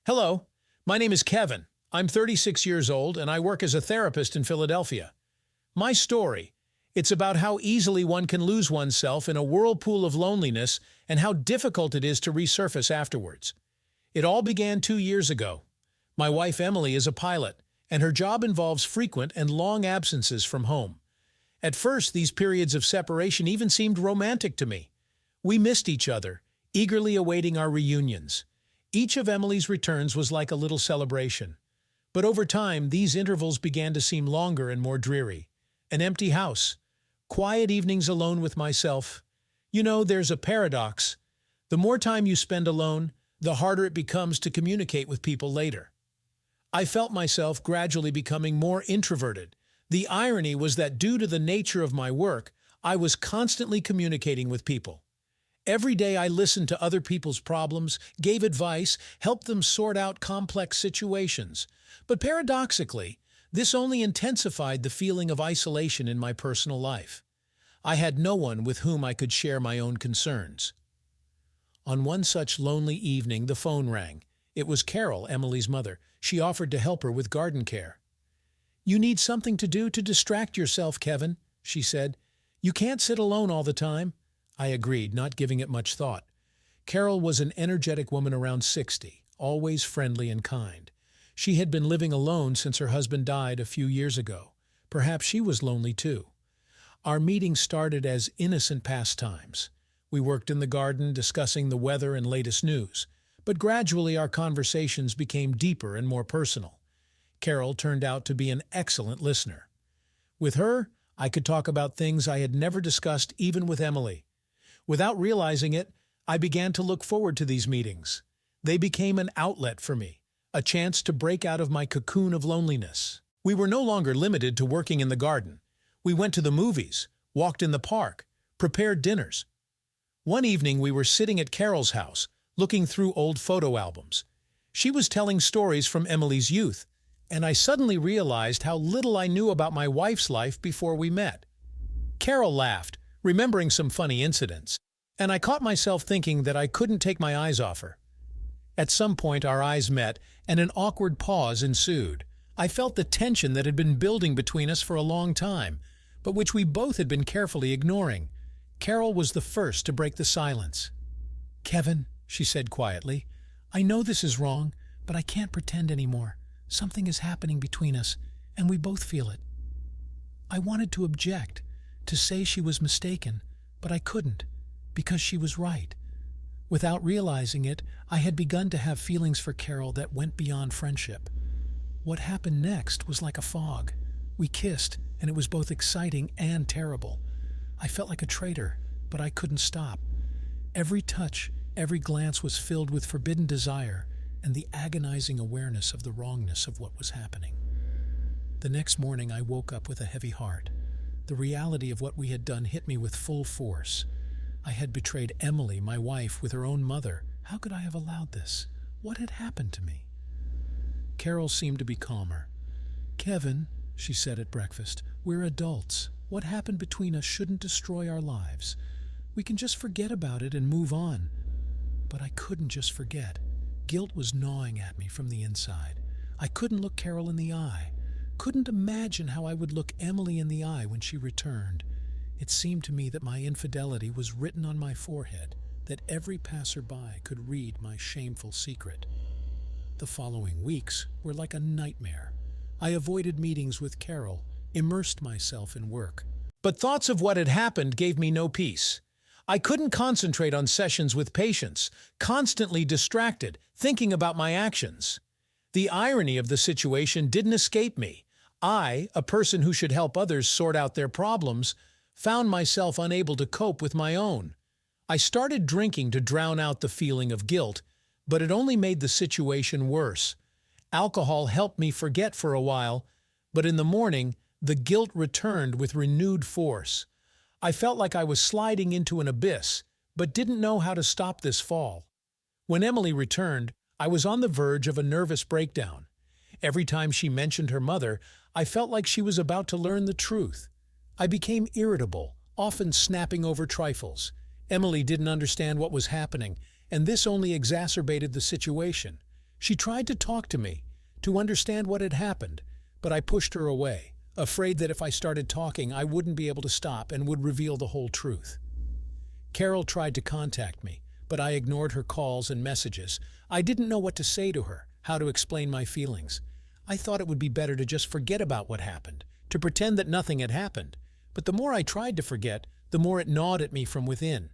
Hello, my name is Kevin. I'm 36 years old and I work as a therapist in Philadelphia. My story, it's about how easily one can lose oneself in a whirlpool of loneliness and how difficult it is to resurface afterwards. It all began 2 years ago. My wife Emily is a pilot, and her job involves frequent and long absences from home. At first, these periods of separation even seemed romantic to me. We missed each other, eagerly awaiting our reunions. Each of Emily's returns was like a little celebration. But over time, these intervals began to seem longer and more dreary. An empty house, quiet evenings alone with myself. You know, there's a paradox. The more time you spend alone, the harder it becomes to communicate with people later. I felt myself gradually becoming more introverted. The irony was that due to the nature of my work, I was constantly communicating with people. Every day I listened to other people's problems, gave advice, helped them sort out complex situations. But paradoxically, this only intensified the feeling of isolation in my personal life. I had no one with whom I could share my own concerns. On one such lonely evening, the phone rang. It was Carol, Emily's mother. She offered to help her with garden care. "You need something to do to distract yourself, Kevin," she said. "You can't sit alone all the time." I agreed, not giving it much thought. Carol was an energetic woman around 60, always friendly and kind. She had been living alone since her husband died a few years ago. Perhaps she was lonely too. Our meeting started as innocent pastimes. We worked in the garden, discussing the weather and latest news. But gradually our conversations became deeper and more personal. Carol turned out to be an excellent listener. With her, I could talk about things I had never discussed even with Emily. Without realizing it, I began to look forward to these meetings. They became an outlet for me, a chance to break out of my cocoon of loneliness. We were no longer limited to working in the garden. We went to the movies, walked in the park, prepared dinners. One evening we were sitting at Carol's house, looking through old photo albums. She was telling stories from Emily's youth, and I suddenly realized how little I knew about my wife's life before we met. Carol laughed, remembering some funny incidents, and I caught myself thinking that I couldn't take my eyes off her. At some point our eyes met, and an awkward pause ensued. I felt the tension that had been building between us for a long time, but which we both had been carefully ignoring. Carol was the first to break the silence. "Kevin," she said quietly, "I know this is wrong, but I can't pretend anymore. Something is happening between us, and we both feel it." I wanted to object, to say she was mistaken, but I couldn't, because she was right. Without realizing it, I had begun to have feelings for Carol that went beyond friendship. What happened next was like a fog. We kissed, and it was both exciting and terrible. I felt like a traitor, but I couldn't stop. Every touch, every glance was filled with forbidden desire and the agonizing awareness of the wrongness of what was happening. The next morning I woke up with a heavy heart. The reality of what we had done hit me with full force. I had betrayed Emily, my wife, with her own mother. How could I have allowed this? What had happened to me? Carol seemed to be calmer. "Kevin," she said at breakfast, "we're adults. What happened between us shouldn't destroy our lives. We can just forget about it and move on." But I couldn't just forget. Guilt was gnawing at me from the inside. I couldn't look Carol in the eye. Couldn't imagine how I would look Emily in the eye when she returned. It seemed to me that my infidelity was written on my forehead, that every passerby could read my shameful secret. The following weeks were like a nightmare. I avoided meetings with Carol, immersed myself in work. But thoughts of what had happened gave me no peace. I couldn't concentrate on sessions with patients, constantly distracted, thinking about my actions. The irony of the situation didn't escape me. I, a person who should help others sort out their problems, found myself unable to cope with my own. I started drinking to drown out the feeling of guilt, but it only made the situation worse. Alcohol helped me forget for a while, but in the morning, the guilt returned with renewed force. I felt like I was sliding into an abyss, but didn't know how to stop this fall. When Emily returned, I was on the verge of a nervous breakdown. Every time she mentioned her mother, I felt like she was about to learn the truth. I became irritable, often snapping over trifles. Emily didn't understand what was happening, and this only exacerbated the situation. She tried to talk to me, to understand what had happened, but I pushed her away, afraid that if I started talking, I wouldn't be able to stop and would reveal the whole truth. Carol tried to contact me, but I ignored her calls and messages. I didn't know what to say to her, how to explain my feelings. I thought it would be better to just forget about what happened, to pretend that nothing had happened. But the more I tried to forget, the more it gnawed at me from within.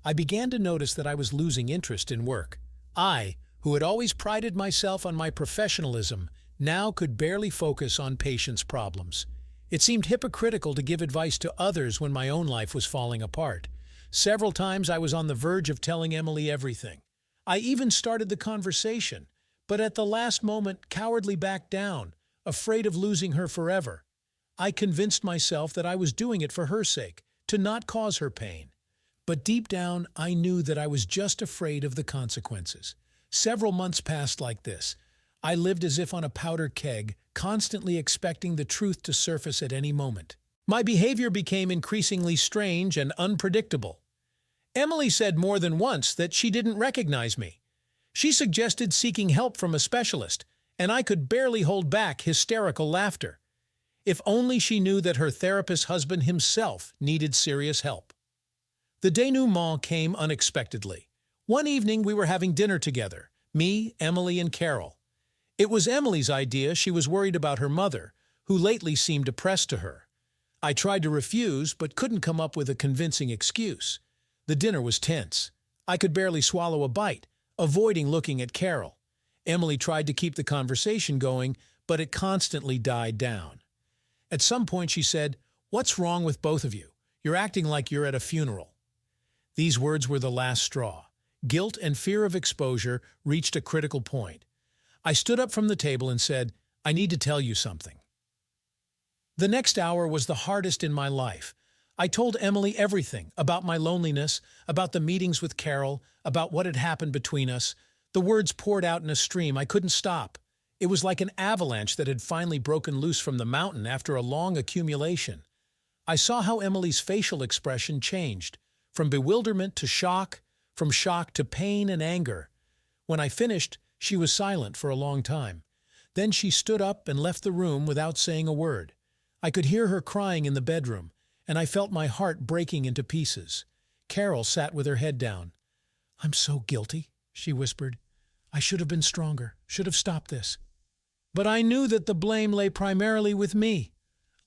I began to notice that I was losing interest in work. I, who had always prided myself on my professionalism, now could barely focus on patients' problems. It seemed hypocritical to give advice to others when my own life was falling apart. Several times I was on the verge of telling Emily everything. I even started the conversation, but at the last moment cowardly backed down, afraid of losing her forever. I convinced myself that I was doing it for her sake, to not cause her pain. But deep down, I knew that I was just afraid of the consequences. Several months passed like this. I lived as if on a powder keg, constantly expecting the truth to surface at any moment. My behavior became increasingly strange and unpredictable. Emily said more than once that she didn't recognize me. She suggested seeking help from a specialist, and I could barely hold back hysterical laughter. If only she knew that her therapist husband himself needed serious help. The denouement came unexpectedly. One evening we were having dinner together, me, Emily, and Carol. It was Emily's idea. She was worried about her mother, who lately seemed depressed to her. I tried to refuse, but couldn't come up with a convincing excuse. The dinner was tense. I could barely swallow a bite, avoiding looking at Carol. Emily tried to keep the conversation going, but it constantly died down. At some point she said, "What's wrong with both of you? You're acting like you're at a funeral." These words were the last straw. Guilt and fear of exposure reached a critical point. I stood up from the table and said, "I need to tell you something." The next hour was the hardest in my life. I told Emily everything about my loneliness, about the meetings with Carol, about what had happened between us. The words poured out in a stream. I couldn't stop. It was like an avalanche that had finally broken loose from the mountain after a long accumulation. I saw how Emily's facial expression changed, from bewilderment to shock, from shock to pain and anger. When I finished, she was silent for a long time. Then she stood up and left the room without saying a word. I could hear her crying in the bedroom, and I felt my heart breaking into pieces. Carol sat with her head down. "I'm so guilty," she whispered. "I should have been stronger, should have stopped this." But I knew that the blame lay primarily with me.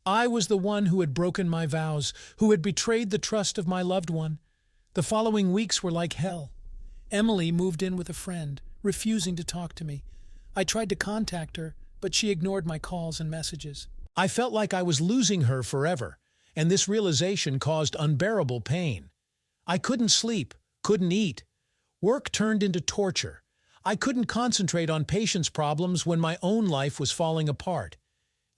I was the one who had broken my vows, who had betrayed the trust of my loved one. The following weeks were like hell. Emily moved in with a friend, refusing to talk to me. I tried to contact her, but she ignored my calls and messages. I felt like I was losing her forever, and this realization caused unbearable pain. I couldn't sleep, couldn't eat. Work turned into torture. I couldn't concentrate on patients' problems when my own life was falling apart.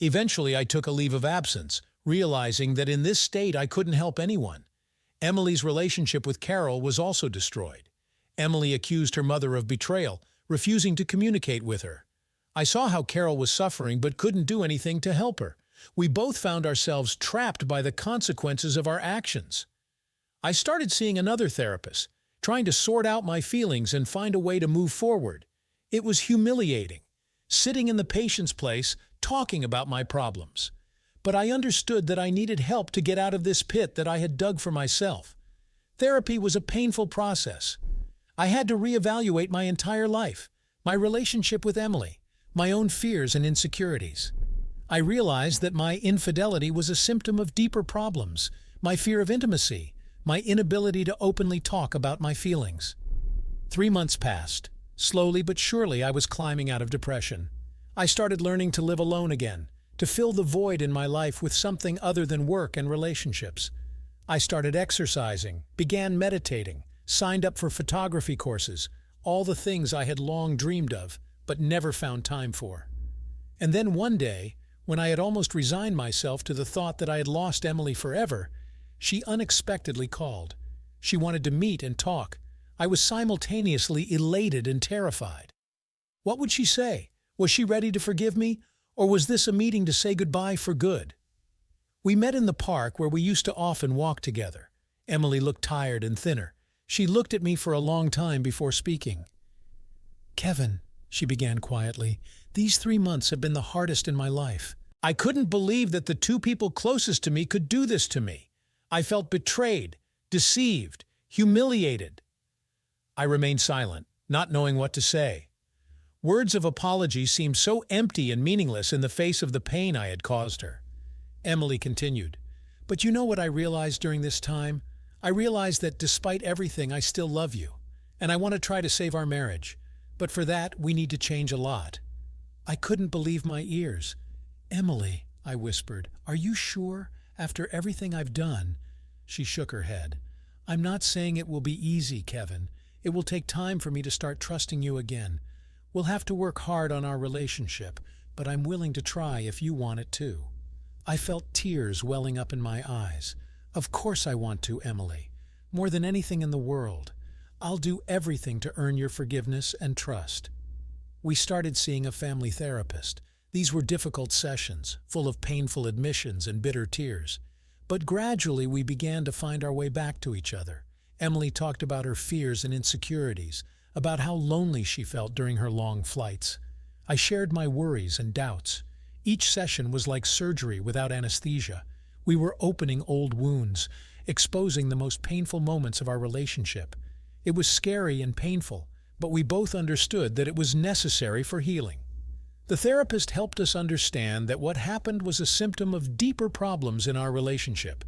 Eventually, I took a leave of absence, realizing that in this state I couldn't help anyone. Emily's relationship with Carol was also destroyed. Emily accused her mother of betrayal, refusing to communicate with her. I saw how Carol was suffering but couldn't do anything to help her. We both found ourselves trapped by the consequences of our actions. I started seeing another therapist, trying to sort out my feelings and find a way to move forward. It was humiliating, sitting in the patient's place, talking about my problems. But I understood that I needed help to get out of this pit that I had dug for myself. Therapy was a painful process. I had to reevaluate my entire life, my relationship with Emily, my own fears and insecurities. I realized that my infidelity was a symptom of deeper problems, my fear of intimacy, my inability to openly talk about my feelings. 3 months passed. Slowly but surely I was climbing out of depression. I started learning to live alone again, to fill the void in my life with something other than work and relationships. I started exercising, began meditating, signed up for photography courses, all the things I had long dreamed of, but never found time for. And then one day, when I had almost resigned myself to the thought that I had lost Emily forever, she unexpectedly called. She wanted to meet and talk. I was simultaneously elated and terrified. What would she say? Was she ready to forgive me? Or was this a meeting to say goodbye for good? We met in the park where we used to often walk together. Emily looked tired and thinner. She looked at me for a long time before speaking. "Kevin," she began quietly. "These 3 months have been the hardest in my life. I couldn't believe that the two people closest to me could do this to me. I felt betrayed, deceived, humiliated." I remained silent, not knowing what to say. Words of apology seemed so empty and meaningless in the face of the pain I had caused her. Emily continued, "But you know what I realized during this time? I realized that despite everything, I still love you, and I want to try to save our marriage. But for that, we need to change a lot." I couldn't believe my ears. "Emily," I whispered, "are you sure, after everything I've done?" She shook her head. "I'm not saying it will be easy, Kevin. It will take time for me to start trusting you again. We'll have to work hard on our relationship, but I'm willing to try if you want it too." I felt tears welling up in my eyes. "Of course I want to, Emily. More than anything in the world. I'll do everything to earn your forgiveness and trust." We started seeing a family therapist. These were difficult sessions, full of painful admissions and bitter tears. But gradually we began to find our way back to each other. Emily talked about her fears and insecurities, about how lonely she felt during her long flights. I shared my worries and doubts. Each session was like surgery without anesthesia. We were opening old wounds, exposing the most painful moments of our relationship. It was scary and painful, but we both understood that it was necessary for healing. The therapist helped us understand that what happened was a symptom of deeper problems in our relationship.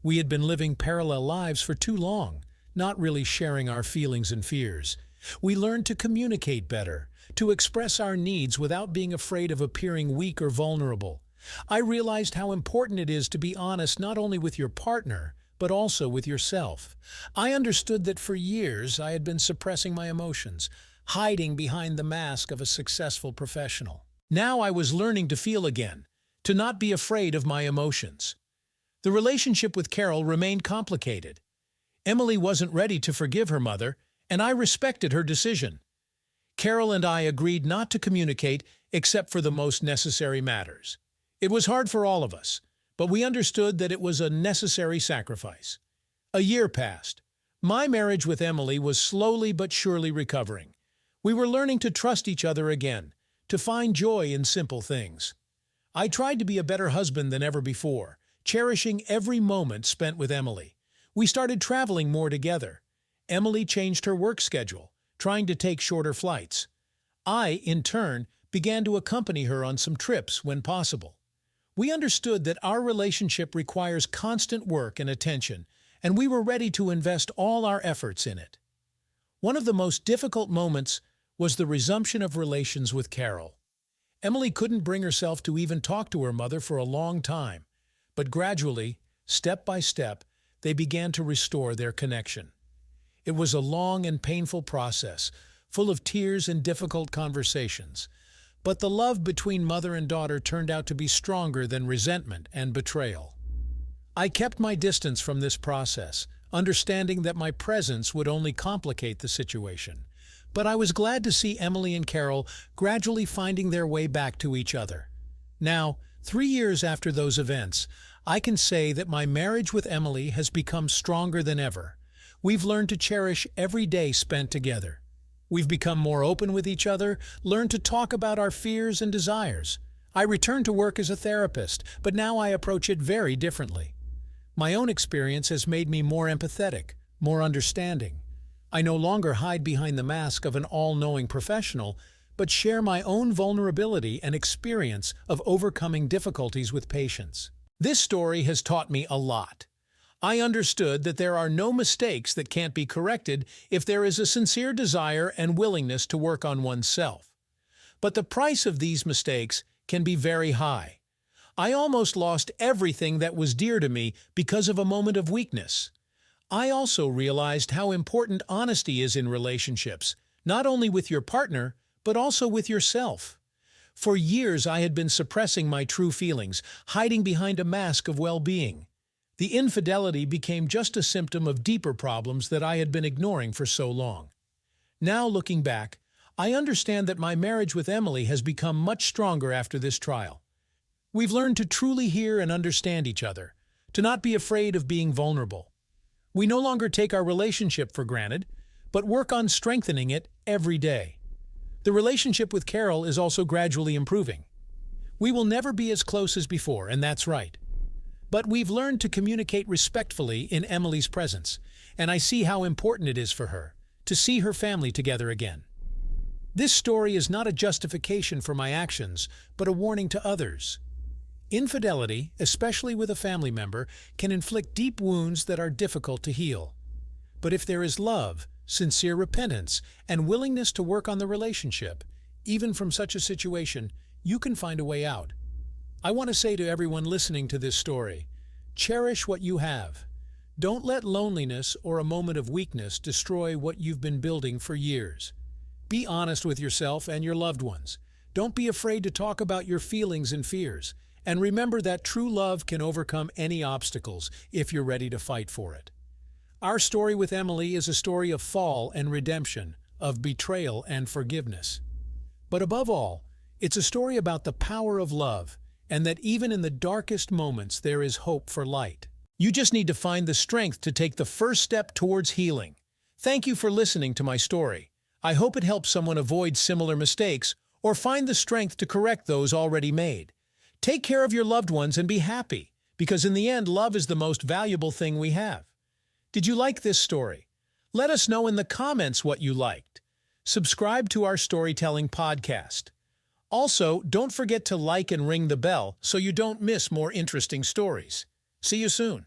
We had been living parallel lives for too long, not really sharing our feelings and fears. We learned to communicate better, to express our needs without being afraid of appearing weak or vulnerable. I realized how important it is to be honest not only with your partner, but also with yourself. I understood that for years I had been suppressing my emotions, hiding behind the mask of a successful professional. Now I was learning to feel again, to not be afraid of my emotions. The relationship with Carol remained complicated. Emily wasn't ready to forgive her mother, and I respected her decision. Carol and I agreed not to communicate except for the most necessary matters. It was hard for all of us, but we understood that it was a necessary sacrifice. A year passed. My marriage with Emily was slowly but surely recovering. We were learning to trust each other again, to find joy in simple things. I tried to be a better husband than ever before, cherishing every moment spent with Emily. We started traveling more together. Emily changed her work schedule, trying to take shorter flights. I, in turn, began to accompany her on some trips when possible. We understood that our relationship requires constant work and attention, and we were ready to invest all our efforts in it. One of the most difficult moments was the resumption of relations with Carol. Emily couldn't bring herself to even talk to her mother for a long time, but gradually, step by step, they began to restore their connection. It was a long and painful process, full of tears and difficult conversations. But the love between mother and daughter turned out to be stronger than resentment and betrayal. I kept my distance from this process, understanding that my presence would only complicate the situation. But I was glad to see Emily and Carol gradually finding their way back to each other. Now, 3 years after those events, I can say that my marriage with Emily has become stronger than ever. We've learned to cherish every day spent together. We've become more open with each other, learned to talk about our fears and desires. I returned to work as a therapist, but now I approach it very differently. My own experience has made me more empathetic, more understanding. I no longer hide behind the mask of an all-knowing professional, but share my own vulnerability and experience of overcoming difficulties with patience. This story has taught me a lot. I understood that there are no mistakes that can't be corrected if there is a sincere desire and willingness to work on oneself. But the price of these mistakes can be very high. I almost lost everything that was dear to me because of a moment of weakness. I also realized how important honesty is in relationships, not only with your partner, but also with yourself. For years I had been suppressing my true feelings, hiding behind a mask of well-being. The infidelity became just a symptom of deeper problems that I had been ignoring for so long. Now, looking back, I understand that my marriage with Emily has become much stronger after this trial. We've learned to truly hear and understand each other, to not be afraid of being vulnerable. We no longer take our relationship for granted, but work on strengthening it every day. The relationship with Carol is also gradually improving. We will never be as close as before, and that's right. But we've learned to communicate respectfully in Emily's presence, and I see how important it is for her to see her family together again. This story is not a justification for my actions, but a warning to others. Infidelity, especially with a family member, can inflict deep wounds that are difficult to heal. But if there is love, sincere repentance, and willingness to work on the relationship, even from such a situation, you can find a way out. I want to say to everyone listening to this story, cherish what you have. Don't let loneliness or a moment of weakness destroy what you've been building for years. Be honest with yourself and your loved ones. Don't be afraid to talk about your feelings and fears. And remember that true love can overcome any obstacles if you're ready to fight for it. Our story with Emily is a story of fall and redemption, of betrayal and forgiveness. But above all, it's a story about the power of love, and that even in the darkest moments there is hope for light. You just need to find the strength to take the first step towards healing. Thank you for listening to my story. I hope it helps someone avoid similar mistakes or find the strength to correct those already made. Take care of your loved ones and be happy, because in the end, love is the most valuable thing we have. Did you like this story? Let us know in the comments what you liked. Subscribe to our storytelling podcast. Also, don't forget to like and ring the bell so you don't miss more interesting stories. See you soon.